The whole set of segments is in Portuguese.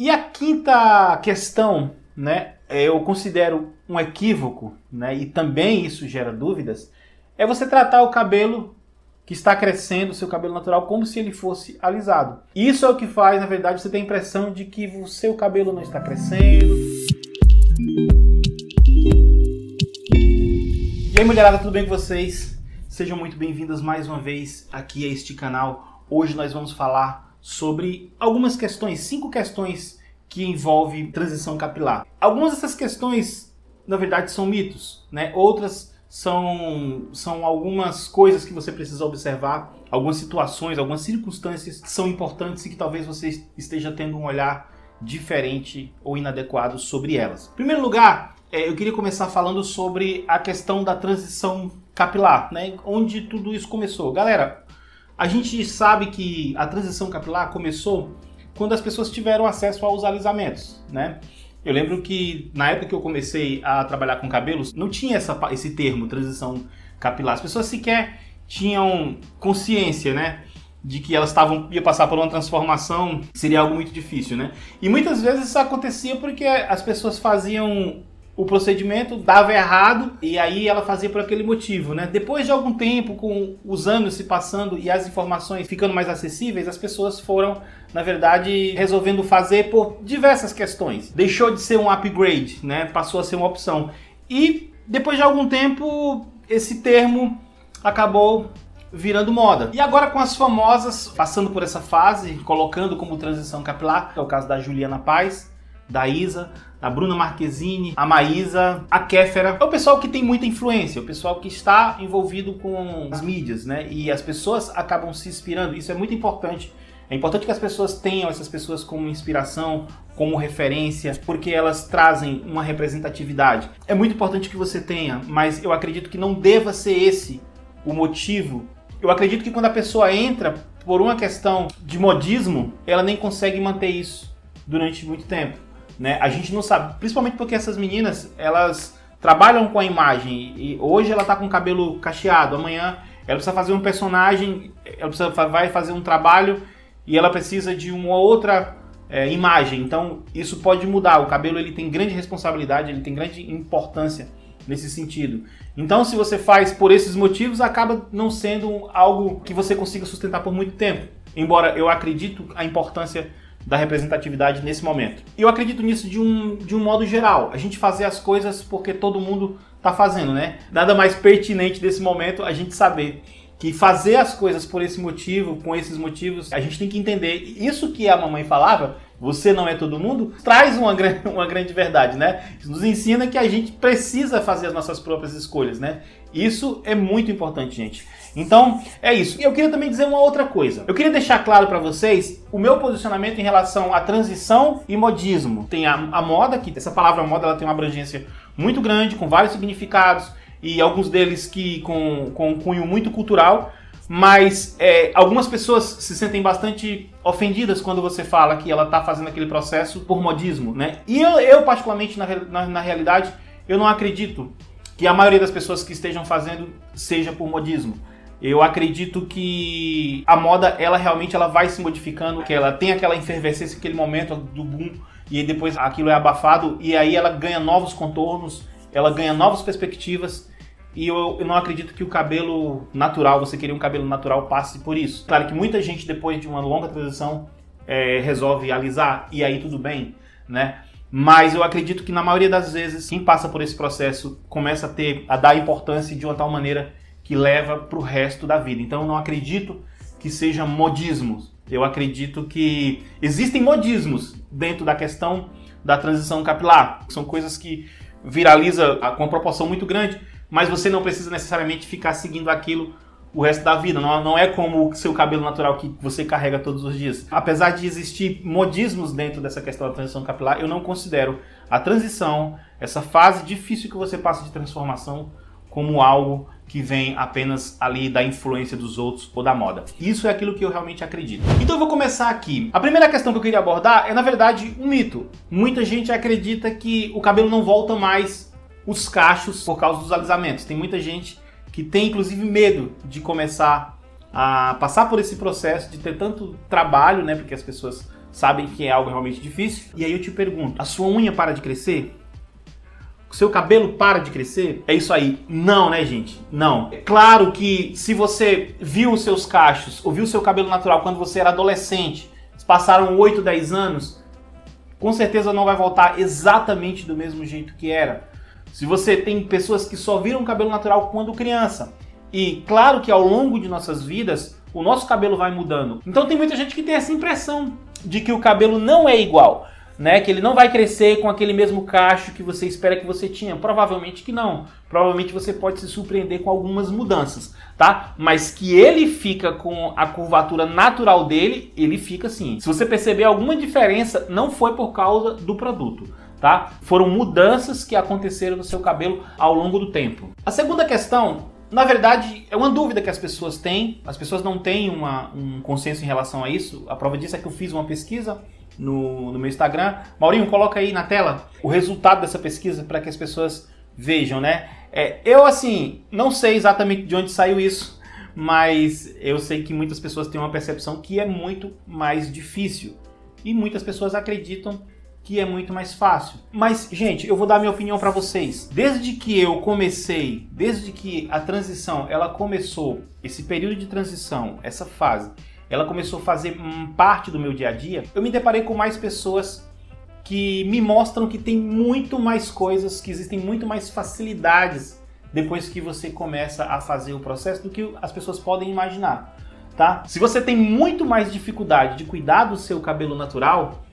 E a quinta questão, né, eu considero um equívoco, né, e também isso gera dúvidas, é você tratar o cabelo que está crescendo, o seu cabelo natural, como se ele fosse alisado. Isso é o que faz, na verdade, você ter a impressão de que o seu cabelo não está crescendo. E aí, mulherada, tudo bem com vocês? Sejam muito bem-vindas mais uma vez aqui a este canal. Hoje nós vamos falar sobre algumas questões, 5 questões que envolvem transição capilar. Algumas dessas questões, na verdade, são mitos, né? Outras são algumas coisas que você precisa observar, algumas situações, algumas circunstâncias que são importantes e que talvez você esteja tendo um olhar diferente ou inadequado sobre elas. Em primeiro lugar, eu queria começar falando sobre a questão da transição capilar, né? Onde tudo isso começou. Galera, a gente sabe que a transição capilar começou quando as pessoas tiveram acesso aos alisamentos, né? Eu lembro que na época que eu comecei a trabalhar com cabelos, não tinha esse termo, transição capilar. As pessoas sequer tinham consciência, né, de que elas iam passar por uma transformação, seria algo muito difícil, né? E muitas vezes isso acontecia porque as pessoas faziam o procedimento, dava errado, e aí ela fazia por aquele motivo, né? Depois de algum tempo, com os anos se passando e as informações ficando mais acessíveis, as pessoas foram, na verdade, resolvendo fazer por diversas questões. Deixou de ser um upgrade, né? Passou a ser uma opção. E depois de algum tempo, esse termo acabou virando moda. E agora com as famosas, passando por essa fase, colocando como transição capilar, é o caso da Juliana Paz, da Isa, a Bruna Marquezine, a Maísa, a Kéfera. É o pessoal que tem muita influência, o pessoal que está envolvido com as mídias, né? E as pessoas acabam se inspirando. Isso é muito importante. É importante que as pessoas tenham essas pessoas como inspiração, como referência, porque elas trazem uma representatividade. É muito importante que você tenha, mas eu acredito que não deva ser esse o motivo. Eu acredito que quando a pessoa entra por uma questão de modismo, ela nem consegue manter isso durante muito tempo, né? A gente não sabe, principalmente porque essas meninas, elas trabalham com a imagem, e hoje ela tá com o cabelo cacheado, amanhã ela precisa fazer um personagem, vai fazer um trabalho e ela precisa de uma outra imagem. Então isso pode mudar. O cabelo, ele tem grande responsabilidade, ele tem grande importância nesse sentido. Então, se você faz por esses motivos, acaba não sendo algo que você consiga sustentar por muito tempo, embora eu acredito a importância da representatividade nesse momento. E eu acredito nisso de um modo geral. A gente fazer as coisas porque todo mundo está fazendo, né? Nada mais pertinente desse momento a gente saber que fazer as coisas por esse motivo, com esses motivos, a gente tem que entender. Isso que a mamãe falava, você não é todo mundo, traz uma grande verdade, né? Isso nos ensina que a gente precisa fazer as nossas próprias escolhas, né? Isso é muito importante, gente. Então, é isso. E eu queria também dizer uma outra coisa. Eu queria deixar claro para vocês o meu posicionamento em relação à transição e modismo. Tem a moda, que essa palavra moda, ela tem uma abrangência muito grande, com vários significados, e alguns deles que com um cunho muito cultural, mas algumas pessoas se sentem bastante ofendidas quando você fala que ela está fazendo aquele processo por modismo, né? E eu particularmente, na realidade, eu não acredito que a maioria das pessoas que estejam fazendo seja por modismo. Eu acredito que a moda, ela realmente vai se modificando, que ela tem aquela efervescência, aquele momento do boom, e depois aquilo é abafado, e aí ela ganha novos contornos, ela ganha novas perspectivas, e eu não acredito que o cabelo natural, você querer um cabelo natural, passe por isso. Claro que muita gente, depois de uma longa transição, resolve alisar, e aí tudo bem, né? Mas eu acredito que na maioria das vezes, quem passa por esse processo começa a dar importância de uma tal maneira que leva para o resto da vida. Então eu não acredito que seja modismo. Eu acredito que existem modismos dentro da questão da transição capilar. São coisas que viralizam com uma proporção muito grande, mas você não precisa necessariamente ficar seguindo aquilo o resto da vida. Não é como o seu cabelo natural que você carrega todos os dias. Apesar de existir modismos dentro dessa questão da transição capilar, eu não considero a transição, essa fase difícil que você passa de transformação, como algo que vem apenas ali da influência dos outros ou da moda. Isso é aquilo que eu realmente acredito. Então eu vou começar aqui. A primeira questão que eu queria abordar é, na verdade, um mito. Muita gente acredita que o cabelo não volta mais os cachos por causa dos alisamentos. Tem muita gente que tem, inclusive, medo de começar a passar por esse processo, de ter tanto trabalho, né? Porque as pessoas sabem que é algo realmente difícil. E aí eu te pergunto, a sua unha para de crescer? O seu cabelo para de crescer? É isso aí. Não, né, gente? Não. É claro que se você viu os seus cachos, ou viu o seu cabelo natural quando você era adolescente, passaram 8, 10 anos, com certeza não vai voltar exatamente do mesmo jeito que era. Se você tem pessoas que só viram cabelo natural quando criança, e claro que ao longo de nossas vidas, o nosso cabelo vai mudando. Então tem muita gente que tem essa impressão de que o cabelo não é igual, né? Que ele não vai crescer com aquele mesmo cacho que você espera que você tinha. Provavelmente que não. Provavelmente você pode se surpreender com algumas mudanças, tá? Mas que ele fica com a curvatura natural dele, ele fica assim. Se você perceber alguma diferença, não foi por causa do produto, tá? Foram mudanças que aconteceram no seu cabelo ao longo do tempo. A segunda questão, na verdade, é uma dúvida que as pessoas têm. As pessoas não têm um consenso em relação a isso. A prova disso é que eu fiz uma pesquisa no meu Instagram. Maurinho, coloca aí na tela o resultado dessa pesquisa para que as pessoas vejam, né? Eu, assim, não sei exatamente de onde saiu isso, mas eu sei que muitas pessoas têm uma percepção que é muito mais difícil. E muitas pessoas acreditam que é muito mais fácil. Mas, gente, eu vou dar minha opinião para vocês. Desde que a transição, ela começou, esse período de transição, essa fase, ela começou a fazer parte do meu dia a dia, eu me deparei com mais pessoas que me mostram que tem muito mais coisas, que existem muito mais facilidades depois que você começa a fazer o processo do que as pessoas podem imaginar, tá? Se você tem muito mais dificuldade de cuidar do seu cabelo natural,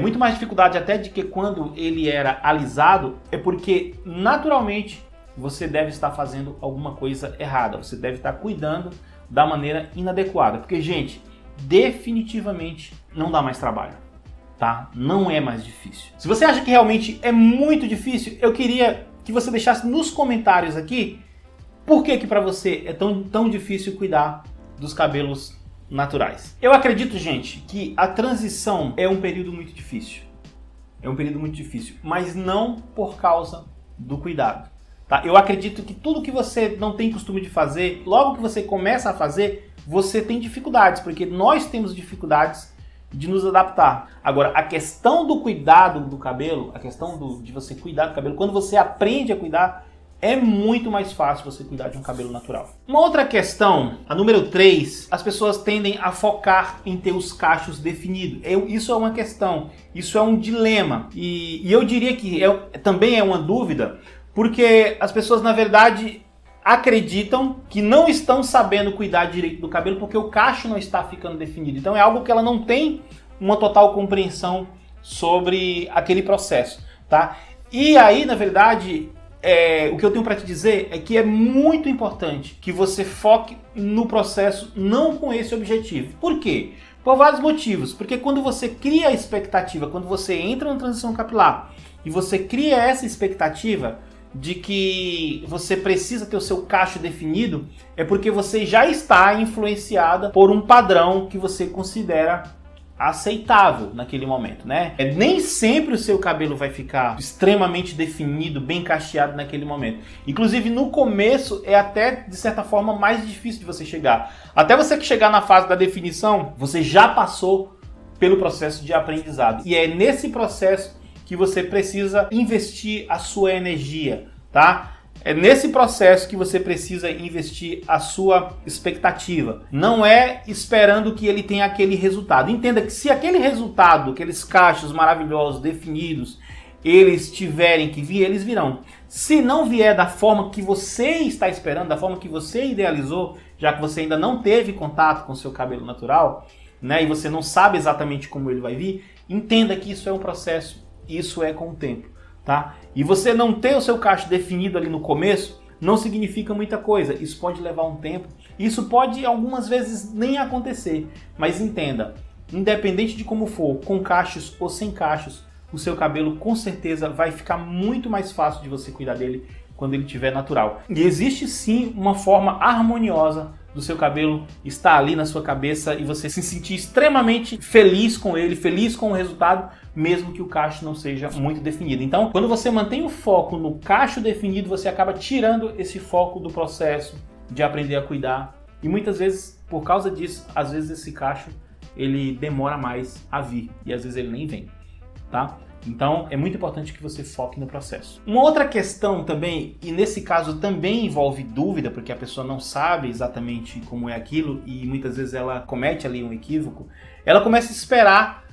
muito mais dificuldade até de que quando ele era alisado, é porque naturalmente você deve estar fazendo alguma coisa errada, você deve estar cuidando da maneira inadequada, porque, gente, definitivamente não dá mais trabalho, tá? Não é mais difícil. Se você acha que realmente é muito difícil, eu queria que você deixasse nos comentários aqui por que para você é tão difícil cuidar dos cabelos naturais. Eu acredito, gente, que a transição é um período muito difícil. É um período muito difícil, mas não por causa do cuidado. Tá? Eu acredito que tudo que você não tem costume de fazer, logo que você começa a fazer, você tem dificuldades, porque nós temos dificuldades de nos adaptar. Agora, a questão do cuidado do cabelo, a questão de você cuidar do cabelo, quando você aprende a cuidar, é muito mais fácil você cuidar de um cabelo natural. Uma outra questão, a número 3, as pessoas tendem a focar em ter os cachos definidos. Isso é uma questão, isso é um dilema. E eu diria que também é uma dúvida, porque as pessoas, na verdade, acreditam que não estão sabendo cuidar direito do cabelo porque o cacho não está ficando definido. Então é algo que ela não tem uma total compreensão sobre aquele processo, tá? E aí, na verdade, o que eu tenho para te dizer é que é muito importante que você foque no processo não com esse objetivo. Por quê? Por vários motivos. Porque quando você cria a expectativa, quando você entra na transição capilar e você cria essa expectativa de que você precisa ter o seu cacho definido, é porque você já está influenciada por um padrão que você considera aceitável naquele momento, né? Nem sempre o seu cabelo vai ficar extremamente definido, bem cacheado naquele momento. Inclusive no começo é até de certa forma mais difícil de você chegar. Até você que chegar na fase da definição, você já passou pelo processo de aprendizado. E é nesse processo que você precisa investir a sua energia, tá? É nesse processo que você precisa investir a sua expectativa. Não é esperando que ele tenha aquele resultado. Entenda que se aquele resultado, aqueles cachos maravilhosos, definidos, eles tiverem que vir, eles virão. Se não vier da forma que você está esperando, da forma que você idealizou, já que você ainda não teve contato com o seu cabelo natural, né, e você não sabe exatamente como ele vai vir, entenda que isso é um processo, isso é com o tempo. Tá? E você não ter o seu cacho definido ali no começo não significa muita coisa. Isso pode levar um tempo. Isso pode algumas vezes nem acontecer. Mas entenda, independente de como for, com cachos ou sem cachos, o seu cabelo com certeza vai ficar muito mais fácil de você cuidar dele quando ele estiver natural. E existe sim uma forma harmoniosa do seu cabelo estar ali na sua cabeça e você se sentir extremamente feliz com ele, feliz com o resultado, mesmo que o cacho não seja muito definido. Então, quando você mantém o foco no cacho definido, você acaba tirando esse foco do processo de aprender a cuidar. E muitas vezes, por causa disso, às vezes esse cacho ele demora mais a vir e às vezes ele nem vem, tá? Então é muito importante que você foque no processo. Uma outra questão também, e nesse caso também envolve dúvida, porque a pessoa não sabe exatamente como é aquilo e muitas vezes ela comete ali um equívoco, ela começa a esperar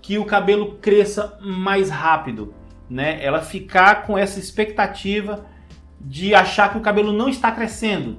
que o cabelo cresça mais rápido, né? Ela ficar com essa expectativa de achar que o cabelo não está crescendo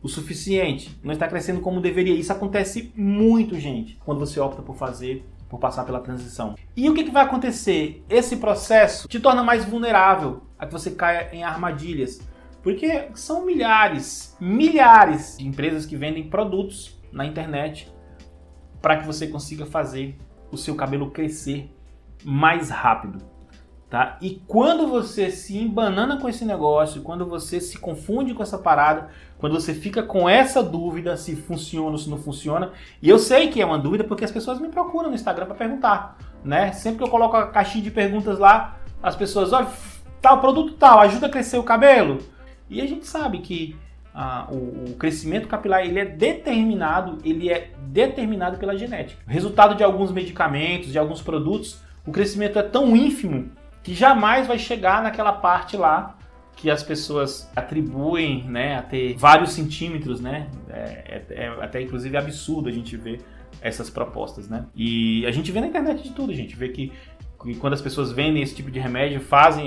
o suficiente, não está crescendo como deveria. Isso acontece muito, gente, quando você opta por passar pela transição. E o que vai acontecer? Esse processo te torna mais vulnerável a que você caia em armadilhas, porque são milhares de empresas que vendem produtos na internet para que você consiga fazer o seu cabelo crescer mais rápido, tá? E quando você se embanana com esse negócio, quando você se confunde com essa parada, quando você fica com essa dúvida se funciona ou se não funciona, e eu sei que é uma dúvida porque as pessoas me procuram no Instagram para perguntar, né? Sempre que eu coloco a caixinha de perguntas lá, as pessoas, olha, tal produto tal, ajuda a crescer o cabelo? E a gente sabe que o crescimento capilar ele é determinado pela genética. O resultado de alguns medicamentos, de alguns produtos, o crescimento é tão ínfimo que jamais vai chegar naquela parte lá que as pessoas atribuem, né, a ter vários centímetros, né? É até inclusive absurdo a gente ver essas propostas, né? E a gente vê na internet de tudo, a gente vê que quando as pessoas vendem esse tipo de remédio,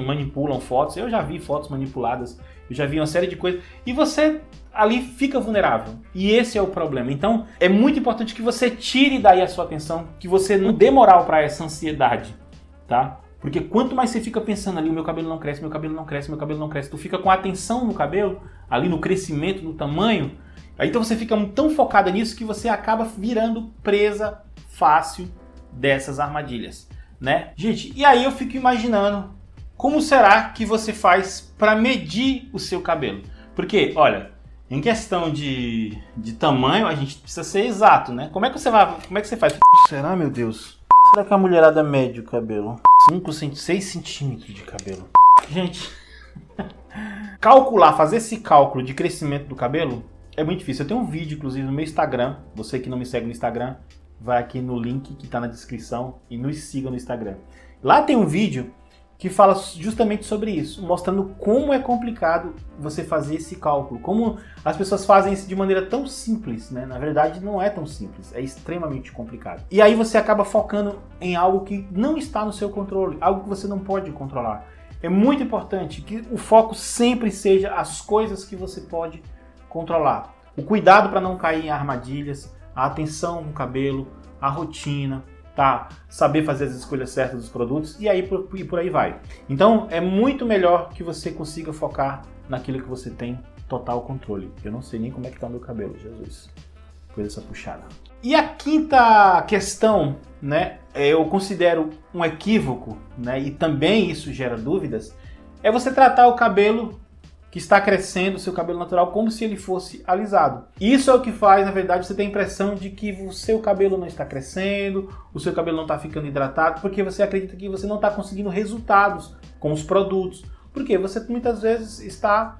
manipulam fotos. Eu já vi fotos manipuladas, eu já vi uma série de coisas. E você ali fica vulnerável. E esse é o problema. Então, é muito importante que você tire daí a sua atenção, que você não dê moral para essa ansiedade, tá? Porque quanto mais você fica pensando ali, o meu cabelo não cresce, meu cabelo não cresce, meu cabelo não cresce, tu fica com a atenção no cabelo, ali no crescimento, no tamanho, aí então você fica tão focada nisso que você acaba virando presa fácil dessas armadilhas, né? Gente, e aí eu fico imaginando como será que você faz para medir o seu cabelo? Porque, olha, em questão de tamanho, a gente precisa ser exato, né? Como é que você faz? Será, meu Deus? Será que a mulherada mede o cabelo? 6 centímetros de cabelo. Gente, fazer esse cálculo de crescimento do cabelo é muito difícil. Eu tenho um vídeo, inclusive, no meu Instagram. Você que não me segue no Instagram, vai aqui no link que está na descrição e nos siga no Instagram. Lá tem um vídeo que fala justamente sobre isso, mostrando como é complicado você fazer esse cálculo, como as pessoas fazem isso de maneira tão simples, né? Na verdade não é tão simples, é extremamente complicado. E aí você acaba focando em algo que não está no seu controle, algo que você não pode controlar. É muito importante que o foco sempre seja as coisas que você pode controlar. O cuidado para não cair em armadilhas, a atenção no cabelo, a rotina, tá? Saber fazer as escolhas certas dos produtos e aí por aí vai. Então é muito melhor que você consiga focar naquilo que você tem total controle. Eu não sei nem como é que tá o meu cabelo, Jesus. Coisa essa puxada. E a quinta questão, né, eu considero um equívoco, né, e também isso gera dúvidas, é você tratar o cabelo que está crescendo, o seu cabelo natural, como se ele fosse alisado. Isso é o que faz, na verdade, você ter a impressão de que o seu cabelo não está crescendo, o seu cabelo não está ficando hidratado, porque você acredita que você não está conseguindo resultados com os produtos. Porque você muitas vezes está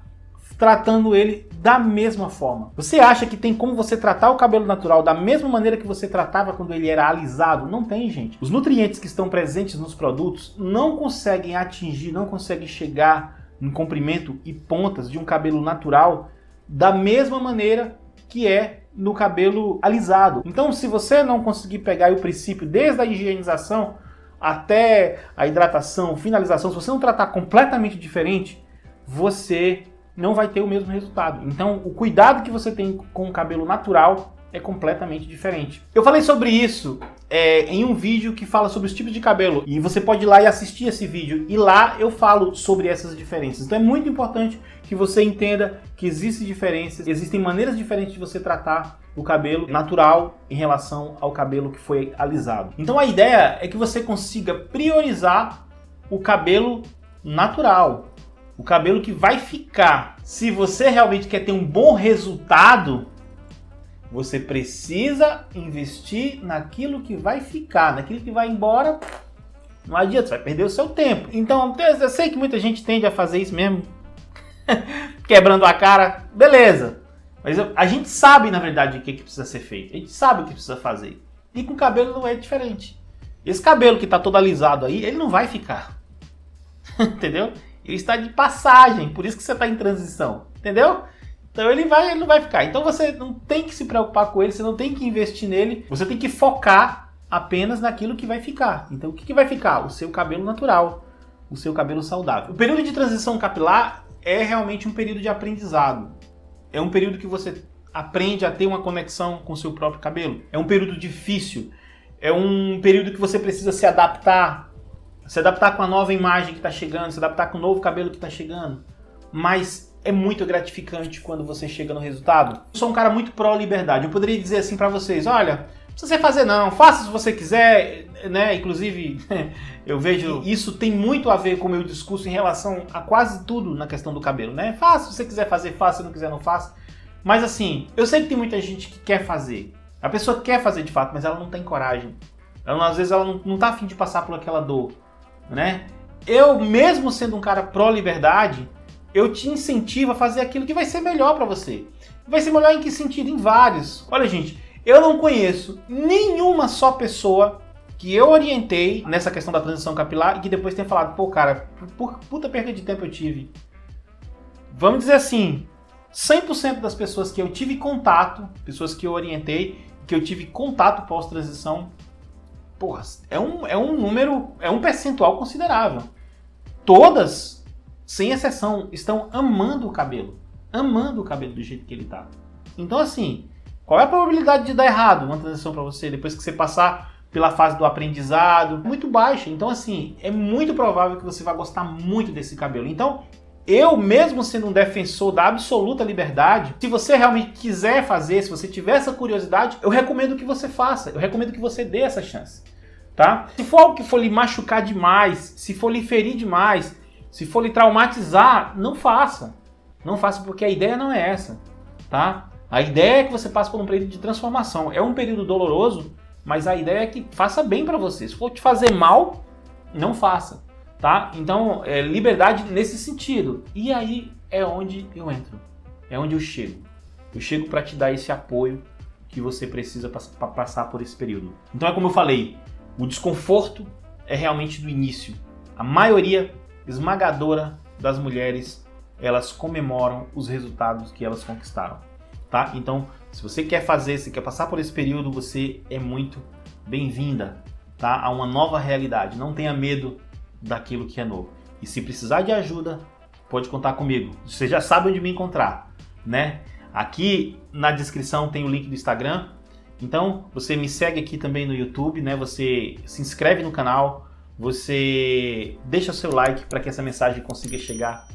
tratando ele da mesma forma. Você acha que tem como você tratar o cabelo natural da mesma maneira que você tratava quando ele era alisado? Não tem, gente. Os nutrientes que estão presentes nos produtos não conseguem atingir, não conseguem chegar em comprimento e pontas de um cabelo natural da mesma maneira que é no cabelo alisado. Então, se você não conseguir pegar o princípio desde a higienização até a hidratação, finalização, se você não tratar completamente diferente, você não vai ter o mesmo resultado. Então, o cuidado que você tem com o cabelo natural é completamente diferente. Eu falei sobre isso em um vídeo que fala sobre os tipos de cabelo, e você pode ir lá e assistir esse vídeo, e lá eu falo sobre essas diferenças. Então é muito importante que você entenda que existem diferenças, existem maneiras diferentes de você tratar o cabelo natural em relação ao cabelo que foi alisado. Então a ideia é que você consiga priorizar o cabelo natural, o cabelo que vai ficar. Se você realmente quer ter um bom resultado, você precisa investir naquilo que vai ficar, naquilo que vai embora. Não adianta, você vai perder o seu tempo. Então, eu sei que muita gente tende a fazer isso mesmo, quebrando a cara, beleza. Mas a gente sabe, na verdade, o que precisa ser feito. A gente sabe o que precisa fazer. E com o cabelo não é diferente. Esse cabelo que está todo alisado aí, ele não vai ficar. Entendeu? Ele está de passagem, por isso que você está em transição. Entendeu? Então ele não vai ficar. Então você não tem que se preocupar com ele, você não tem que investir nele, você tem que focar apenas naquilo que vai ficar. Então o que vai ficar? O seu cabelo natural, o seu cabelo saudável. O período de transição capilar é realmente um período de aprendizado. É um período que você aprende a ter uma conexão com o seu próprio cabelo. É um período difícil. É um período que você precisa se adaptar com a nova imagem que está chegando, se adaptar com o novo cabelo que está chegando. Mas é muito gratificante quando você chega no resultado. Eu sou um cara muito pró-liberdade. Eu poderia dizer assim para vocês, olha, não precisa você fazer não, faça se você quiser, né? Inclusive, eu vejo isso tem muito a ver com o meu discurso em relação a quase tudo na questão do cabelo, né? Faça, se você quiser fazer, faça, se não quiser, não faça. Mas assim, eu sei que tem muita gente que quer fazer. A pessoa quer fazer de fato, mas ela não tem coragem. Às vezes ela não tá afim de passar por aquela dor, né? Eu, mesmo sendo um cara pró-liberdade, eu te incentivo a fazer aquilo que vai ser melhor para você. Vai ser melhor em que sentido? Em vários. Olha, gente, eu não conheço nenhuma só pessoa que eu orientei nessa questão da transição capilar e que depois tenha falado, pô, cara, por puta perda de tempo eu tive. Vamos dizer assim, 100% das pessoas que eu tive contato, pessoas que eu orientei, que eu tive contato pós-transição, porra, é um número, é um percentual considerável. Todas, sem exceção, estão amando o cabelo do jeito que ele tá. Então assim, qual é a probabilidade de dar errado uma transição para você depois que você passar pela fase do aprendizado? Muito baixa. Então assim, é muito provável que você vai gostar muito desse cabelo. Então, eu, mesmo sendo um defensor da absoluta liberdade, se você realmente quiser fazer, se você tiver essa curiosidade, eu recomendo que você faça, eu recomendo que você dê essa chance, tá? Se for algo que for lhe machucar demais, se for lhe ferir demais, se for lhe traumatizar, não faça. Não faça porque a ideia não é essa, tá? A ideia é que você passe por um período de transformação. É um período doloroso, mas a ideia é que faça bem para você. Se for te fazer mal, não faça. Tá? Então, liberdade nesse sentido. E aí é onde eu entro. É onde eu chego. Eu chego para te dar esse apoio que você precisa para passar por esse período. Então é como eu falei, o desconforto é realmente do início. A maioria esmagadora das mulheres, elas comemoram os resultados que elas conquistaram. Tá? Então, se você quer fazer, se quer passar por esse período, você é muito bem-vinda, tá? A uma nova realidade. Não tenha medo daquilo que é novo. E se precisar de ajuda, pode contar comigo. Você já sabe onde me encontrar, né? Aqui na descrição tem o link do Instagram. Então, você me segue aqui também no YouTube, né? Você se inscreve no canal, você deixa seu like para que essa mensagem consiga chegar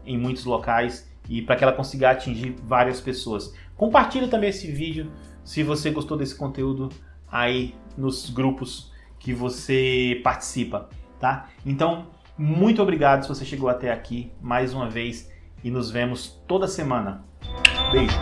em muitos locais e para que ela consiga atingir várias pessoas. Compartilhe também esse vídeo se você gostou desse conteúdo aí nos grupos que você participa. Tá? Então, muito obrigado se você chegou até aqui mais uma vez e nos vemos toda semana. Beijo!